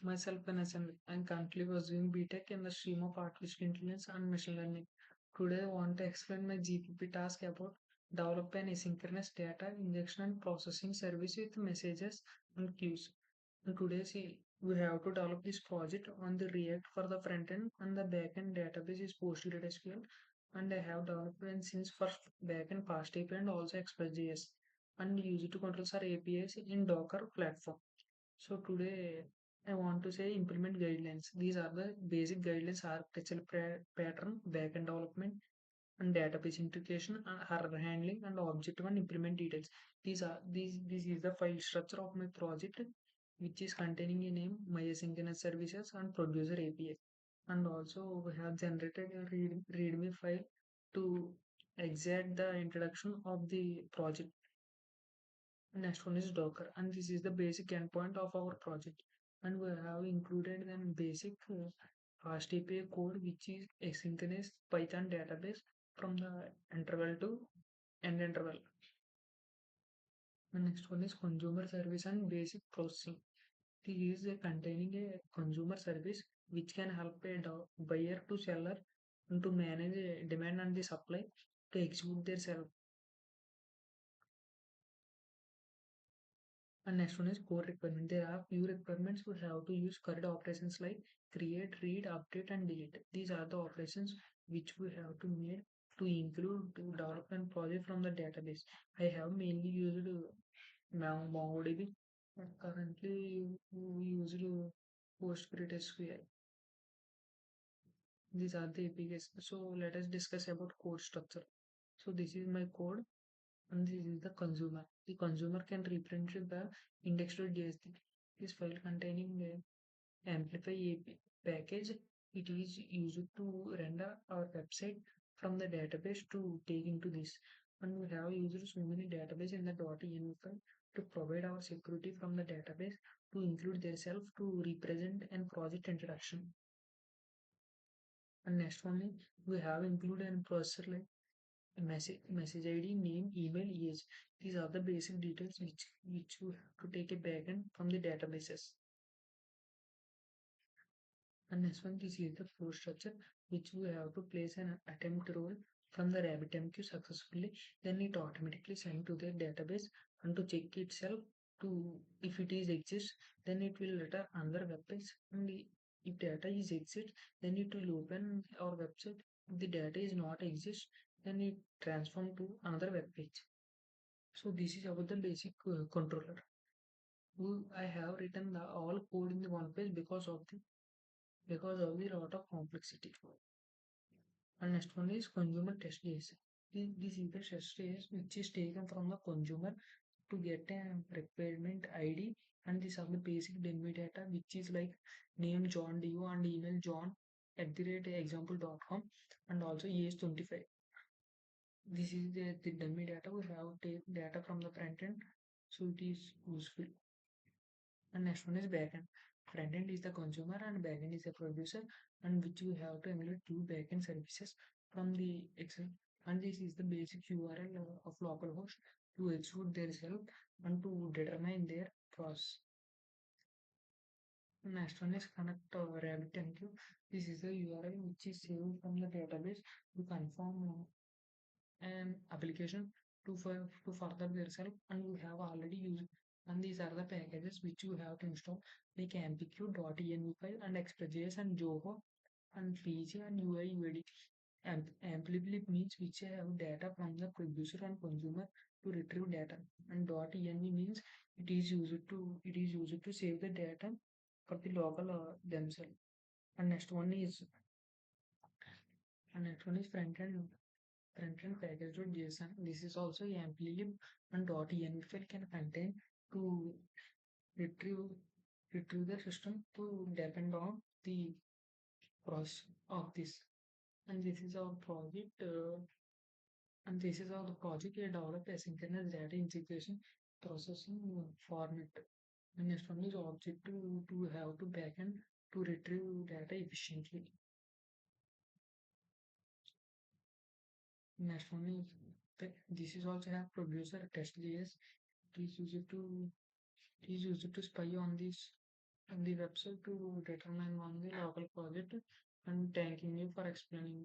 Myself, an SME, I'm currently pursuing BTech in the stream of Artificial Intelligence and Machine Learning. Today, I want to explain my GPP task about develop an asynchronous data injection and processing service with messages and queues. And today, see, we have to develop this project on the React for the front end, and the backend database is PostgreSQL. And I have developed and since for backend Fast API and also Express.js, and use it to controls our APIs in Docker platform. So today I want to say implement guidelines. These are the basic guidelines: architectural pattern, backend development, and database integration, and error handling, and objective and implement details. These this is the file structure of my project, which is containing a name, my asynchronous services, and producer API. And also we have generated a readme file to extract the introduction of the project. Next one is Docker, and this is the basic endpoint of our project. And we have included then basic fast API code, which is asynchronous Python database from the interval to end interval. The next one is consumer service and basic processing. This is containing a consumer service which can help a buyer to seller and to manage demand and the supply to execute their service. And next one is core requirement. There are few requirements we have to use current operations like create, read, update, and delete. These are the operations which we have to make to include to development project from the database. I have mainly used MongoDB, but currently we use PostgreSQL. These are the APIs. So let us discuss about code structure. So this is my code and this is the consumer. The consumer can represent the index.js. This file containing the amplify API package. It is used to render our website from the database to take into this. And we have used so many database in the .env file to provide our security from the database to include themselves to represent and project introduction. And next one is we have included a processor like message ID, name, email, age. These are the basic details which you have to take a backend from the databases. And next one, this is the flow structure which we have to place an attempt role from the RabbitMQ successfully. Then it automatically send to the database and to check itself to if it is exists, then it will return another web page. And if data is exist, then it will open our website. If the data is not exist, then it transform to another web page. So this is about the basic controller. I have written the all code in the one page because of the lot of complexity. And next one is consumer test case. This is the test case which is taken from the consumer to get a requirement ID, and these are the basic dummy data which is like name John Dio and email John at the rate example.com and also age 25. This is the dummy data. We have take data from the front end, so it is useful. And next one is backend. Front end is the consumer and backend is the producer, and which we have to emulate two backend services from the Excel. And this is the basic URL of localhost to execute their self and to determine their process. Next one is connect RabbitMQ. This is the URL which is saved from the database to confirm an application to further themselves, and you have already used. And these are the packages which you have to install like ampq.env file and express.js and Joho and PG and UI UID. Amplify means which have data from the producer and consumer to retrieve data, and .env means it is used to save the data for the local themselves. And next one is front-end package.json. This is also amplib and .env file can contain to retrieve retrieve the system to depend on the process of this. And this is our project. And this is our project. We develop asynchronous data integration processing format. And next one is object to have to backend to retrieve data efficiently. Next one is this is also have producer test.js. Please use it to spy on this the website to determine on the local project and thanking you for explaining.